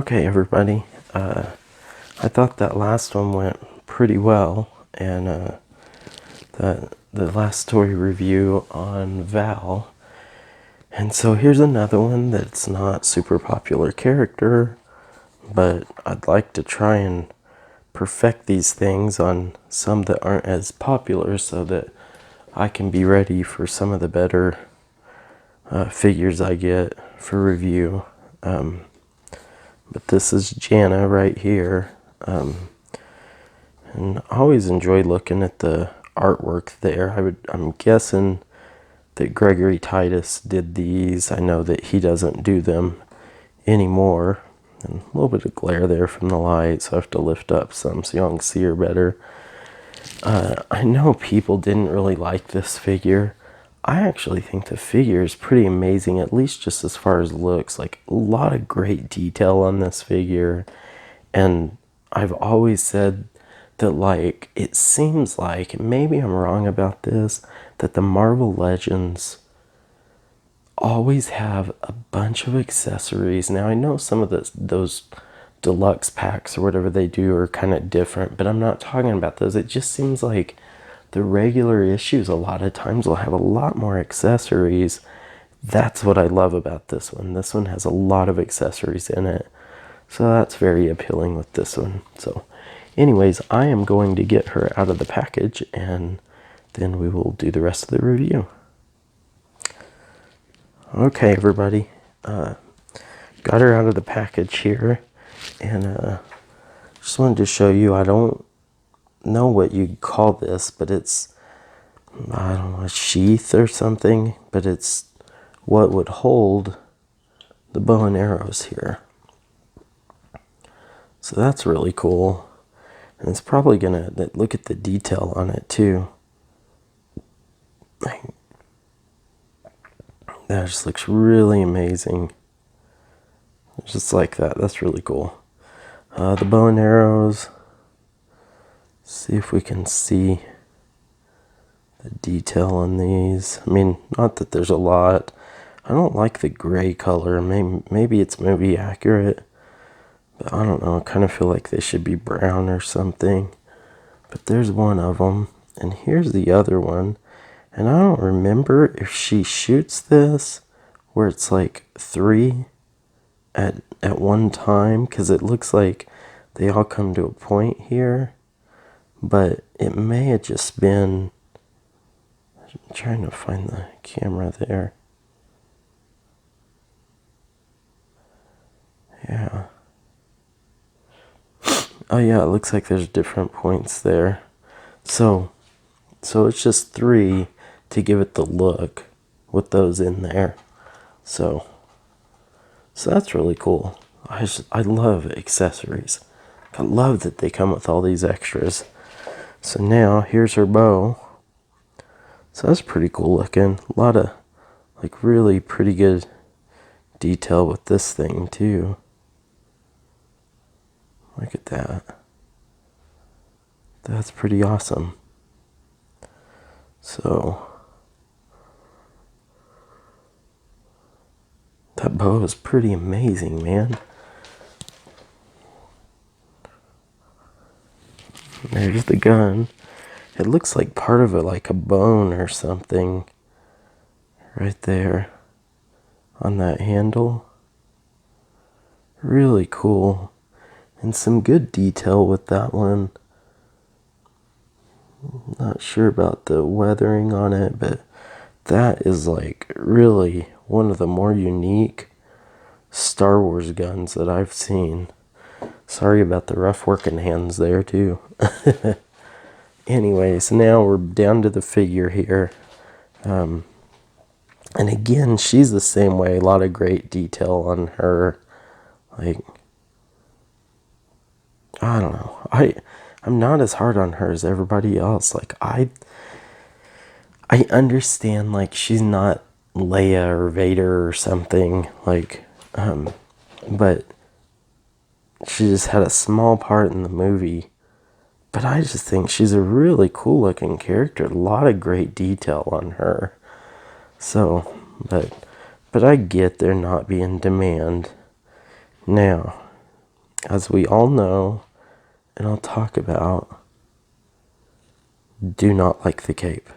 Okay, everybody. I thought that last one went pretty well, and the last toy review on Val. And so here's another one that's not super popular character, but I'd like to try and perfect these things on some that aren't as popular so that I can be ready for some of the better figures I get for review. But this is Jannah right here. And I always enjoy looking at the artwork there. I'm guessing that Gregory Titus did these. I know that he doesn't do them anymore. And a little bit of glare there from the light, so I have to lift up some so y'all can see her better. I know people didn't really like this figure. I actually think the figure is pretty amazing, at least just as far as looks. Like, a lot of great detail on this figure. And I've always said that, like, it seems like, maybe I'm wrong about this, that the Marvel Legends always have a bunch of accessories. Now, I know some of those deluxe packs or whatever they do are kind of different, but I'm not talking about those. It just seems like the regular issues a lot of times will have a lot more accessories. That's what I love about this one. This one has a lot of accessories in it, so that's very appealing with this one. So anyways, I am going to get her out of the package, and then we will do the rest of the review. Okay, everybody, got her out of the package here, and just wanted to show you, I don't know what you'd call this, but it's, I don't know, a sheath or something, but it's what would hold the bow and arrows here. So that's really cool. And it's probably gonna, look at the detail on it too. That just looks really amazing. Just like that. That's really cool. The bow and arrows. See if we can see the detail on these. I mean, not that there's a lot. I don't like the gray color. Maybe it's movie accurate, but I don't know. I kind of feel like they should be brown or something. But there's one of them, and here's the other one. And I don't remember if she shoots this where it's like 3 at one time, because it looks like they all come to a point here. But it may have just been, I'm trying to find the camera there. Yeah. Oh yeah, it looks like there's different points there. So it's just 3 to give it the look with those in there. So that's really cool. I love accessories. I love that they come with all these extras. So now here's her bow. So that's pretty cool looking. A lot of like really pretty good detail with this thing too. Look at that. That's pretty awesome. So that bow is pretty amazing, man. There's the gun. It looks like part of it, like a bone or something, right there on that handle. Really cool. And some good detail with that one. Not sure about the weathering on it, but that is like really one of the more unique Star Wars guns that I've seen. Sorry about the rough working hands there too. Anyways, now we're down to the figure here. And again, she's the same way. A lot of great detail on her. Like, I don't know. I'm not as hard on her as everybody else. Like, I understand, like, she's not Leia or Vader or something. Like, but she just had a small part in the movie. But I just think she's a really cool looking character. A lot of great detail on her. So, but I get there not being demand. Now, as we all know, and I'll talk about, do not like the cape.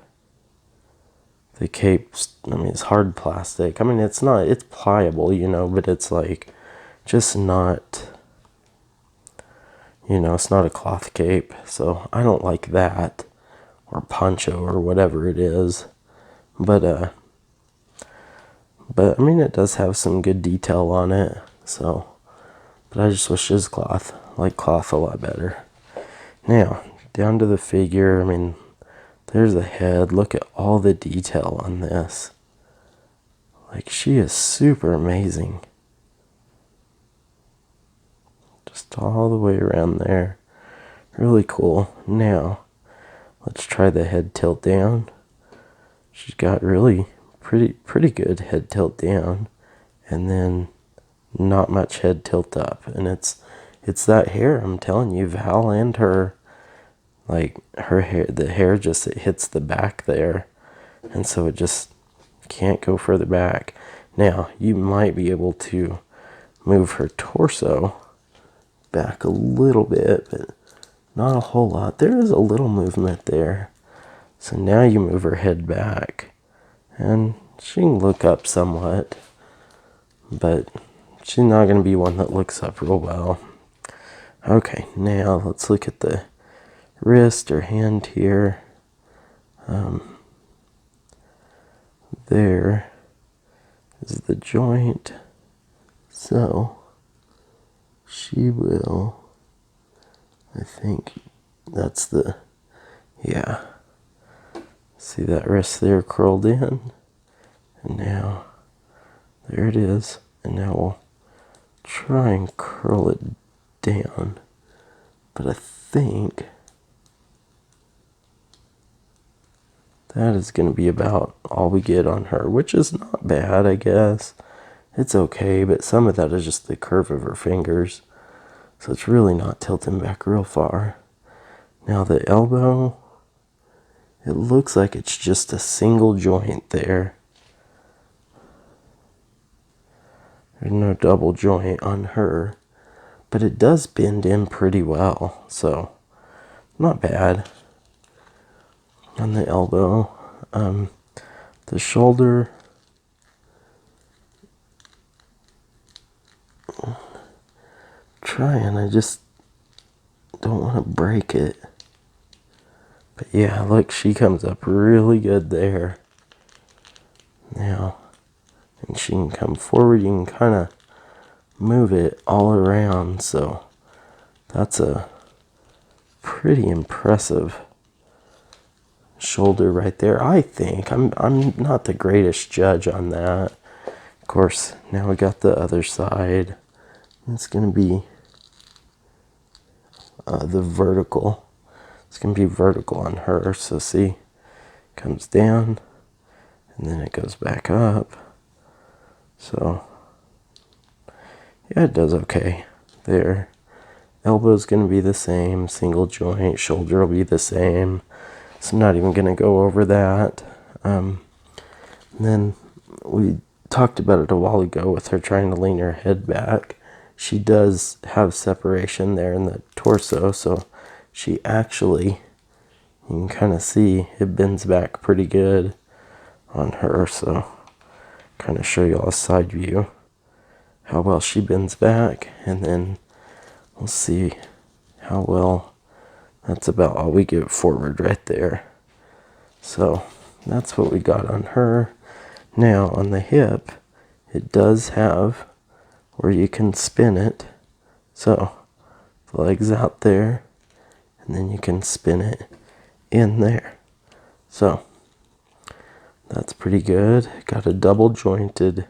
The cape's, I mean, it's hard plastic. I mean, it's pliable, you know, but it's like just not, you know, it's not a cloth cape. So I don't like that, or poncho or whatever it is. But I mean, it does have some good detail on it. So, but I just wish it was cloth. I like cloth a lot better. Now, down to the figure. I mean, there's the head. Look at all the detail on this. Like, she is super amazing. Just all the way around there. Really cool. Now, let's try the head tilt down. She's got really pretty good head tilt down. And then not much head tilt up. And it's that hair, I'm telling you, Val and her, like, her hair, the hair just, it hits the back there. And so it just can't go further back. Now, you might be able to move her torso back a little bit, but not a whole lot. There is a little movement there. So now you move her head back, and she can look up somewhat, but she's not going to be one that looks up real well. Okay, now let's look at the wrist or hand here. There is the joint. So she will, I think that's the, yeah. See that wrist there curled in? And now, there it is. And now we'll try and curl it down. But I think that is going to be about all we get on her, which is not bad, I guess. It's okay, but some of that is just the curve of her fingers. So it's really not tilting back real far. Now the elbow, it looks like it's just a single joint there. There's no double joint on her, but it does bend in pretty well, so not bad. On the elbow, the shoulder, trying, I just don't want to break it. But yeah, look, she comes up really good there. Now, and she can come forward, you can kind of move it all around, so that's a pretty impressive shoulder right there, I think. I'm not the greatest judge on that. Of course, now we got the other side. It's going to be the vertical. It's going to be vertical on her, so see, comes down, and then it goes back up. So, yeah, it does okay there. Elbow's going to be the same, single joint. Shoulder will be the same. So I'm not even going to go over that. And then we talked about it a while ago with her trying to lean her head back. She does have separation there in the torso, so she actually, you can kind of see it bends back pretty good on her. So kind of show you all a side view how well she bends back, and then we'll see how well. That's about all we get forward right there. So that's what we got on her. Now on the hip, it does have where you can spin it. So the leg's out there, and then you can spin it in there. So that's pretty good. Got a double jointed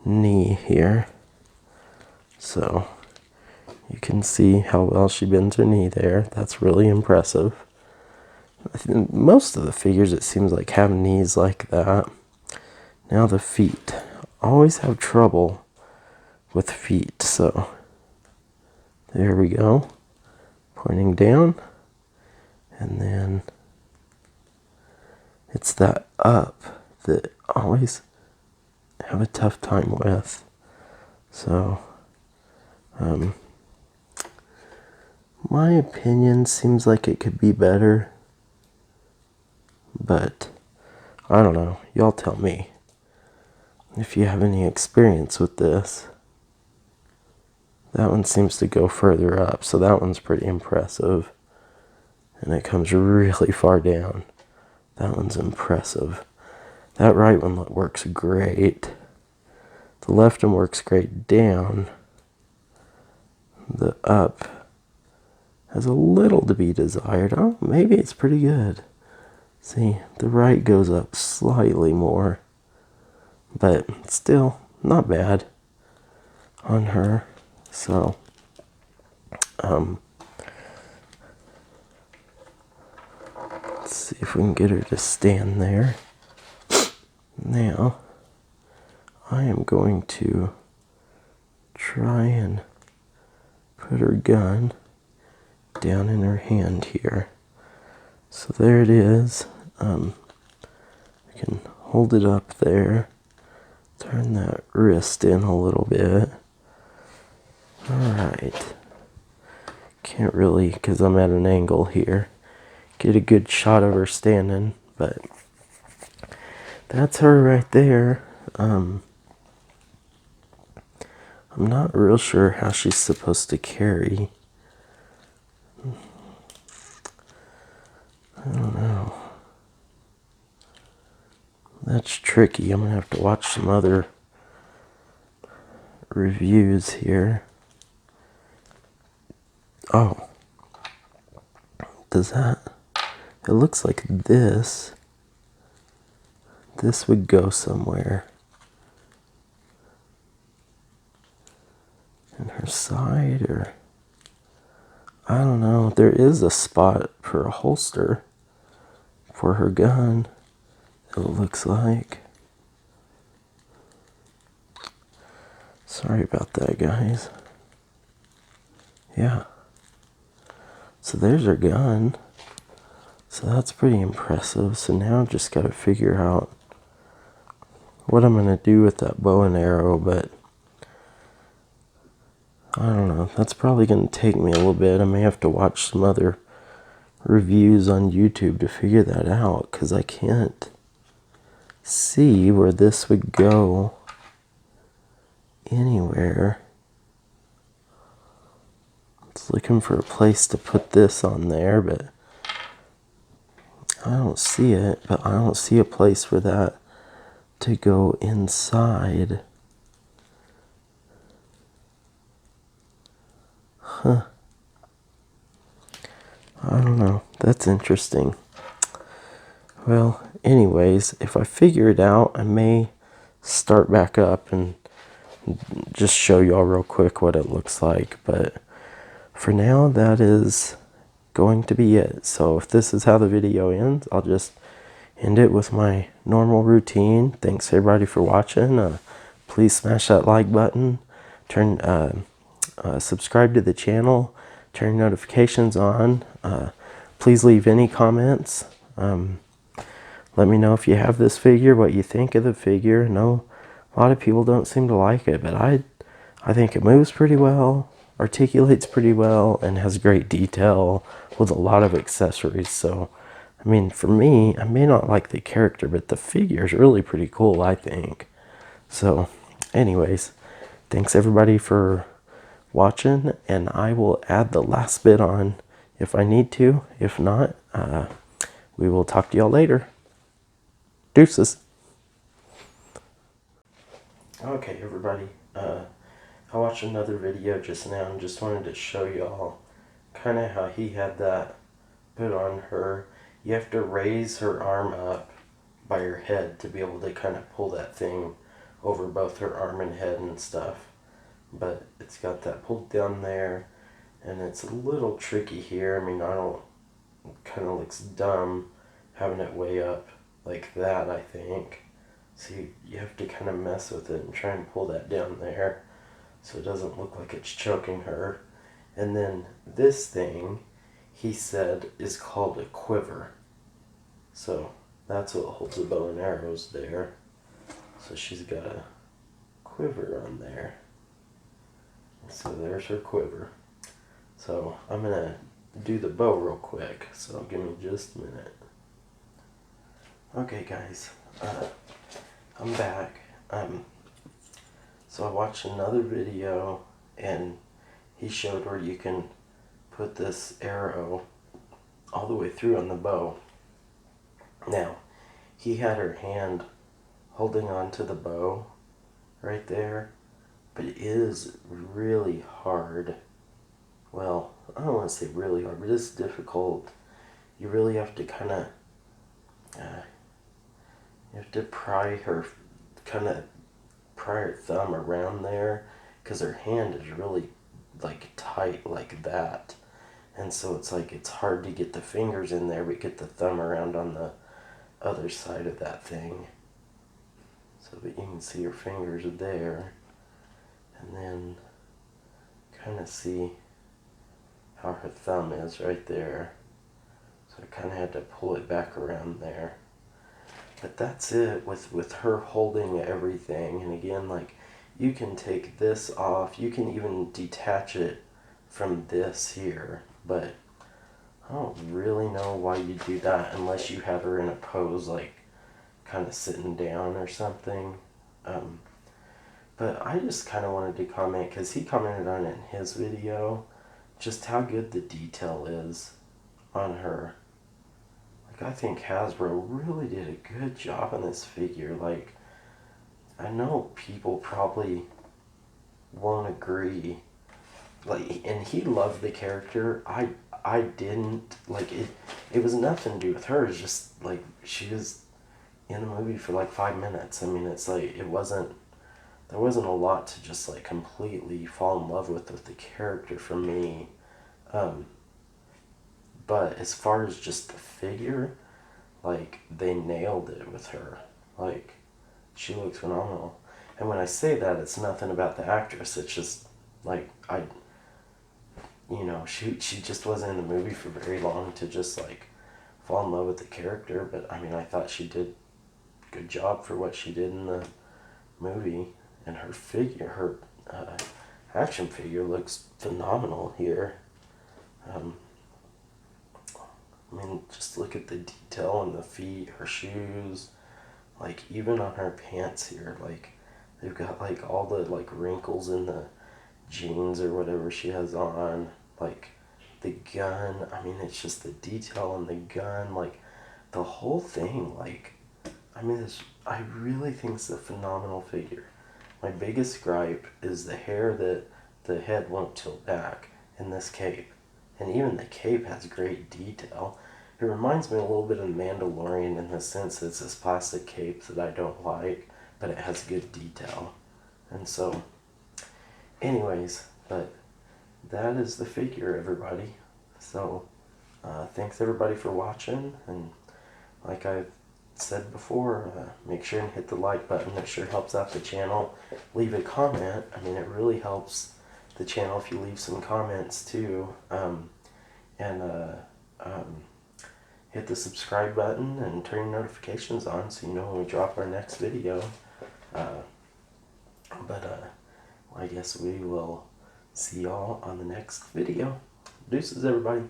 knee here. So you can see how well she bends her knee there. That's really impressive. I think most of the figures, it seems like, have knees like that. Now the feet. Always have trouble with feet. So there we go. Pointing down. And then it's that up that I always have a tough time with. So, my opinion, seems like it could be better. But I don't know. Y'all tell me if you have any experience with this. That one seems to go further up, so that one's pretty impressive. And it comes really far down. That one's impressive. That right one works great. The left one works great down. The up has a little to be desired. Oh, maybe it's pretty good. See, the right goes up slightly more. But still, not bad on her. So, let's see if we can get her to stand there. Now, I am going to try and put her gun down in her hand here. So there it is. I can hold it up there. Turn that wrist in a little bit. Alright. Can't really, because I'm at an angle here, get a good shot of her standing, but that's her right there. I'm not real sure how she's supposed to carry. I don't know. That's tricky. I'm going to have to watch some other reviews here. Oh. Does that... It looks like this would go somewhere. In her side, or... I don't know. There is a spot for a holster for her gun, it looks like. Sorry about that, guys. Yeah. So there's her gun. So that's pretty impressive. So now I've just got to figure out what I'm going to do with that bow and arrow, but I don't know. That's probably going to take me a little bit. I may have to watch some other reviews on YouTube to figure that out, because I can't see where this would go anywhere. It's looking for a place to put this on there, but I don't see it. But I don't see a place for that to go inside. Huh. I don't know. That's interesting. Well, anyways, if I figure it out, I may start back up and just show y'all real quick what it looks like. But for now, that is going to be it. So if this is how the video ends, I'll just end it with my normal routine. Thanks everybody for watching. Please smash that like button. Subscribe to the channel. Turn notifications on. Please leave any comments. Let me know if you have this figure, what you think of the figure. I know a lot of people don't seem to like it, but I think it moves pretty well, articulates pretty well, and has great detail with a lot of accessories. So, I mean, for me, I may not like the character, but the figure is really pretty cool, I think. So, anyways, thanks everybody for watching, and I will add the last bit on if I need to. If not, we will talk to y'all later. Deuces. Okay, everybody. I watched another video just now and just wanted to show y'all kind of how he had that put on her. You have to raise her arm up by her head to be able to kind of pull that thing over both her arm and head and stuff. But it's got that pulled down there, and it's a little tricky here. I mean, kind of looks dumb having it way up like that, I think. So you have to kind of mess with it and try and pull that down there so it doesn't look like it's choking her. And then this thing, he said, is called a quiver. So that's what holds the bow and arrows there. So she's got a quiver on there. So there's her quiver. So I'm gonna do the bow real quick, so give me just a minute. Okay guys, I'm back. So I watched another video and he showed where you can put this arrow all the way through on the bow. Now, he had her hand holding on to the bow right there, but it is really hard. Well, I don't want to say really hard, but it's difficult. You really have to kind of, you have to pry her thumb around there, because her hand is really like tight like that. And so it's like, it's hard to get the fingers in there, but get the thumb around on the other side of that thing. So that you can see her fingers there. And then kind of see how her thumb is right there. So I kind of had to pull it back around there. But that's it with her holding everything. And again, like, you can take this off. You can even detach it from this here. But I don't really know why you do that unless you have her in a pose like kind of sitting down or something. But I just kind of wanted to comment, because he commented on it in his video, just how good the detail is on her. Like, I think Hasbro really did a good job on this figure. Like, I know people probably won't agree. Like, and he loved the character. I didn't. Like, it was nothing to do with her. It's just like, she was in the movie for like 5 minutes. I mean, it's like, there wasn't a lot to just like completely fall in love with the character for me. But as far as just the figure, like, they nailed it with her. Like, she looks phenomenal. And when I say that, it's nothing about the actress. It's just like, she just wasn't in the movie for very long to just like fall in love with the character. But I mean, I thought she did a good job for what she did in the movie. And her figure, her action figure, looks phenomenal here. I mean, just look at the detail on the feet, her shoes, like even on her pants here, like they've got like all the like wrinkles in the jeans or whatever she has on. Like the gun, I mean, it's just the detail on the gun, like the whole thing. Like, I mean, I really think it's a phenomenal figure. My biggest gripe is the hair, that the head won't tilt back in this cape. And even the cape has great detail. It reminds me a little bit of Mandalorian in the sense that it's this plastic cape that I don't like, but it has good detail. And so, anyways, but that is the figure, everybody. So, thanks everybody for watching, and like I've said before, make sure and hit the like button. It sure helps out the channel. Leave a comment. I mean, it really helps the channel if you leave some comments too. Hit the subscribe button and turn your notifications on so you know when we drop our next video. I guess we will see y'all on the next video. Deuces, everybody.